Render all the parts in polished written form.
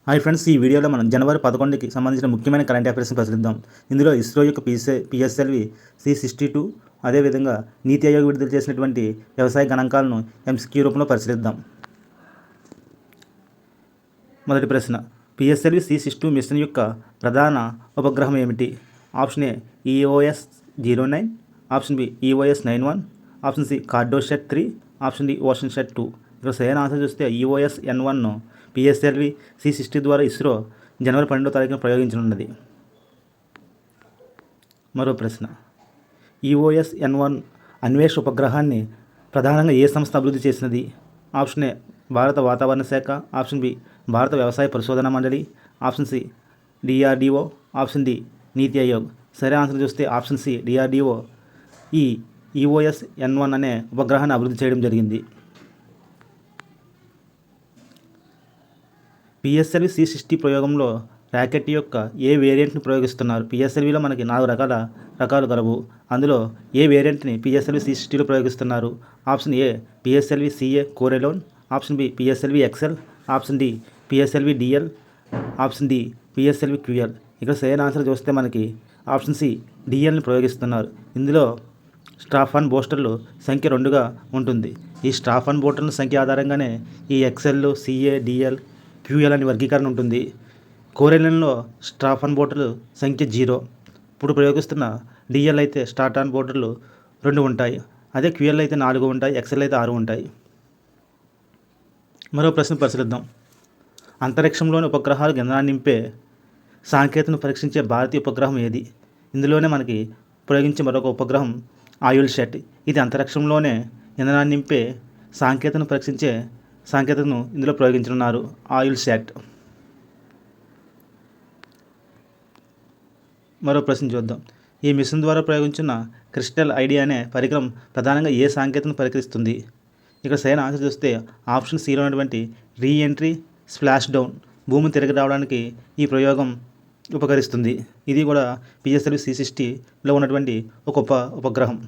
Hi friends, ఈ వీడియోలో మనం జనవరి 11కి సంబంధించిన ముఖ్యమైన కరెంట్ అఫైర్స్ని పరిశీలిద్దాం. ఇందులో ఇస్రో యొక్క పిఎస్ఎల్వి C62, అదేవిధంగా నీతి ఆయోగ్ విడుదల చేసినటువంటి వ్యవసాయ గణాంకాలను MCQ రూపంలో పరిశీలిద్దాం. మొదటి ప్రశ్న, పిఎస్ఎల్వి C62 మిషన్ యొక్క ప్రధాన ఉపగ్రహం ఏమిటి? Option A EOS-09, option B EOS-91, option C Cartosat 3, option D Oceansat 2. ఇక్కడ సరైన ఆన్సర్ చూస్తే EOS-N1 పిఎస్ఎల్వి C60 ద్వారా ఇస్రో జనవరి 12వ తారీఖున ప్రయోగించనున్నది. మరో ప్రశ్న, EOS-N1 అన్వేష్ ఉపగ్రహాన్ని ప్రధానంగా ఏ సంస్థ అభివృద్ధి చేసినది? ఆప్షన్ ఏ భారత వాతావరణ శాఖ, ఆప్షన్ బి భారత వ్యవసాయ పరిశోధన మండలి, option C DRDO, option D NITI Aayog. సరైన ఆన్సర్ చూస్తే ఆప్షన్ సి DRDO ఈ EOS-N1 అనే ఉపగ్రహాన్ని అభివృద్ధి చేయడం జరిగింది. పిఎస్ఎల్వి C60 ప్రయోగంలో రాకెట్ యొక్క ఏ వేరియంట్ని ప్రయోగిస్తున్నారు? పిఎస్ఎల్విలో మనకి 4 రకాలు గలవు. అందులో ఏ వేరియంట్ని పిఎస్ఎల్వి C60లో ప్రయోగిస్తున్నారు? Option A PSLV CA core alone, option B PSLV XL, option D PSLV DL, option D PSLV QL. ఇక్కడ సరైన ఆన్సర్ చూస్తే మనకి ఆప్షన్ సి DLని ప్రయోగిస్తున్నారు. ఇందులో స్ట్రాప్ అండ్ బూస్టర్లు సంఖ్య 2గా ఉంటుంది. ఈ స్ట్రాప్ అండ్ బూస్టర్ల సంఖ్య ఆధారంగానే ఈ XL, CA, DL, QL అని వర్గీకరణ ఉంటుంది. కోరెలిన్లో స్ట్రాప్ అండ్ బూస్టర్లు సంఖ్య 0. ఇప్పుడు ప్రయోగిస్తున్న DL అయితే స్టార్ట్ అండ్ బూస్టర్లు 2 ఉంటాయి. అదే QL అయితే 4 ఉంటాయి, XL అయితే 6 ఉంటాయి. మరో ప్రశ్న పరిశీలిద్దాం. అంతరిక్షంలోని ఉపగ్రహాలు ఇంధనాన్ని నింపే సాంకేతికతను పరీక్షించే భారతీయ ఉపగ్రహం ఏది? ఇందులోనే మనకి ప్రయోగించే మరొక ఉపగ్రహం ఆయుల్శాట్. ఇది అంతరిక్షంలోనే ఇంధనాన్ని నింపే సాంకేతికతను పరీక్షించే సాంకేతికతను ఇందులో ప్రయోగించనున్నారు, ఆయుల్శాట్. మరో ప్రశ్న చూద్దాం. ఈ మిషన్ ద్వారా ప్రయోగించిన క్రిస్టల్ ఐడి అనే పరికరం ప్రధానంగా ఏ సాంకేతికతను పరికరిస్తుంది? ఇక్కడ సరైన ఆన్సర్ చూస్తే ఆప్షన్ సిలో ఉన్నటువంటి రీఎంట్రీ స్ప్లాష్ డౌన్, భూమి తిరిగి రావడానికి ఈ ప్రయోగం ఉపకరిస్తుంది. ఇది కూడా పిఎస్ఎల్వి C60లో ఉన్నటువంటి ఒక ఉపగ్రహం.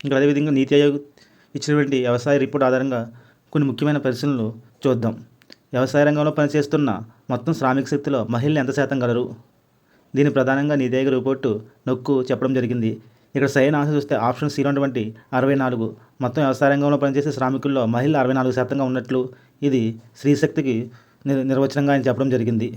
ఇంకా అదేవిధంగా నీతి ఆయోగ్ ఇచ్చినటువంటి వ్యవసాయ రిపోర్ట్ ఆధారంగా కొన్ని ముఖ్యమైన పరిశీలనలు చూద్దాం. వ్యవసాయ రంగంలో పనిచేస్తున్న మొత్తం శ్రామిక శక్తిలో మహిళలు ఎంత శాతం గలరు? దీన్ని ప్రధానంగా నీతి ఆయోగ్ రిపోర్టు నొక్కు చెప్పడం జరిగింది. ఇక్కడ సరైన ఆన్సర్ చూస్తే ఆప్షన్ సిలో ఉన్నటువంటి 64. మొత్తం వ్యవసాయ రంగంలో పనిచేసే శ్రామికుల్లో మహిళలు 64% ఉన్నట్లు ఇది స్త్రీశక్తికి నిర్వచనంగా ఆయన చెప్పడం జరిగింది.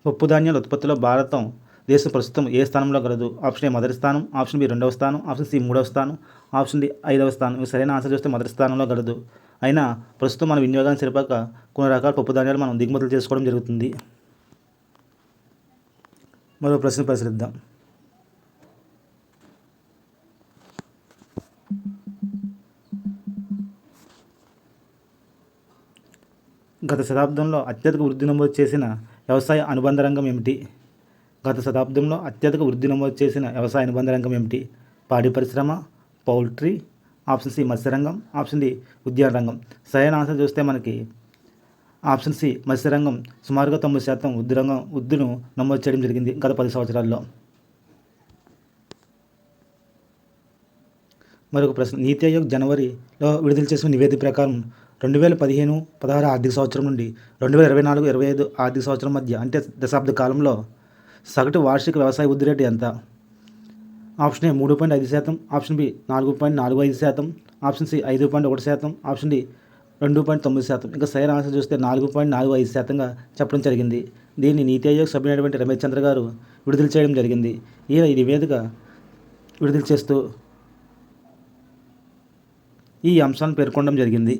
పప్పు ధాన్యాల ఉత్పత్తిలో భారతం దేశం ప్రస్తుతం ఏ స్థానంలో గలదు? ఆప్షన్ ఏ మొదటి స్థానం, ఆప్షన్ బి 2వ స్థానం, ఆప్షన్ సి 3వ స్థానం, ఆప్షన్ డి 5వ స్థానం. సరైన ఆన్సర్ చూస్తే మొదటి స్థానంలో గలదు. అయినా ప్రస్తుతం మన వినియోగాన్ని సరిపాక కొన్ని రకాల పప్పు ధాన్యాలు మనం దిగుమతులు చేసుకోవడం జరుగుతుంది. మరో ప్రశ్న పరిశీలిద్దాం. గత శతాబ్దంలో అత్యధిక వృద్ధి నమోదు చేసిన వ్యవసాయ అనుబంధ రంగం ఏమిటి? గత శతాబ్దంలో అత్యధిక వృద్ధి నమోదు చేసిన వ్యవసాయ అనుబంధ రంగం ఏమిటి? పాడి పరిశ్రమ, పౌల్ట్రీ, ఆప్షన్ సి మత్స్యరంగం, ఆప్షన్ డి ఉద్యాన రంగం. సరైన ఆన్సర్ చూస్తే మనకి ఆప్షన్ సి మత్స్యరంగం సుమారుగా 90% వృద్ధిను నమోదు చేయడం జరిగింది గత 10 సంవత్సరాల్లో. మరొక ప్రశ్న, నీతి ఆయోగ్ జనవరిలో విడుదల చేసిన నివేదిక ప్రకారం 2015-16 ఆర్థిక సంవత్సరం నుండి 2024-25 ఆర్థిక సంవత్సరం మధ్య, అంటే దశాబ్ద కాలంలో సగటు వార్షిక వ్యవసాయ వృద్ధి రేటు ఎంత? Option A 3.5%, option B 4.45%, option C 5.1%, option D 2.9%. ఇంకా సరైన ఆన్సర్ చూస్తే 4.45%గా చెప్పడం జరిగింది. దీన్ని నీతి ఆయోగ్ సభ్యుడైనటువంటి రమేష్ చంద్ర గారు విడుదల చేయడం జరిగింది. ఈయన ఈ నివేదిక విడుదల చేస్తూ ఈ అంశాలను పేర్కొనడం జరిగింది.